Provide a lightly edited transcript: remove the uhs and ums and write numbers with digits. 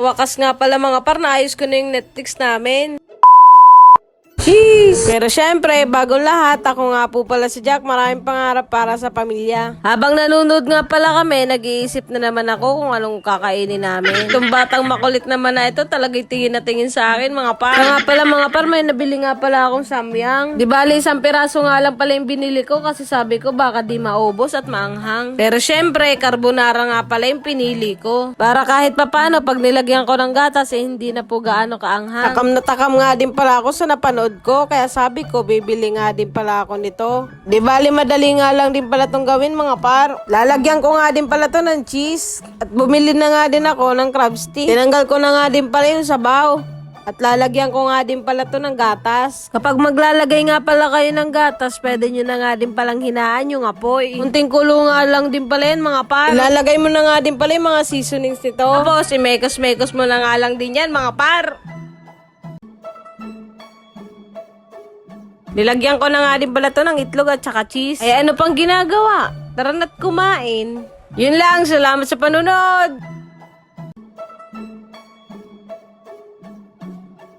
Wakas nga pala mga par, naayos ko na yung Netflix namin. Jeez! Pero syempre, bagong lahat, ako nga po pala si Jack, maraming pangarap para sa pamilya. Habang nanonood nga pala kami, nag-iisip na naman ako kung anong kakainin namin. Itong batang makulit naman na ito, talagang tingin na tingin sa akin mga par. Kaya nga pala mga par, may nabili nga pala akong samyang. Di bali, isang piraso nga lang pala yung binili ko kasi sabi ko baka di maubos at maanghang. Pero syempre, carbonara nga pala yung pinili ko. Para kahit papano, pag nilagyan ko ng gatas, hindi na po gaano kaanghang. Takam na takam nga din pala ako sa napanood ko, kaya sabi ko bibili nga din pala ako nito. Di bali madali nga lang din pala tong gawin mga par. Lalagyan ko nga din pala to ng cheese at bumili na nga din ako ng crab stick. Tinanggal ko na nga din pala yung sabaw. At lalagyan ko nga din pala to ng gatas. Kapag maglalagay nga pala kayo ng gatas, pwede nyo na nga din palang hinaan yung apoy. Munting kulo nga lang din pala yan mga par. Ilalagay mo na nga din pala yung mga seasonings nito. Tapos imekos-mekos mo na nga lang din yan mga par. Nilagyan ko na nga din pala to ng itlog at saka cheese. Ay ano pang ginagawa? Tara na't kumain. Yun lang, salamat sa panunod!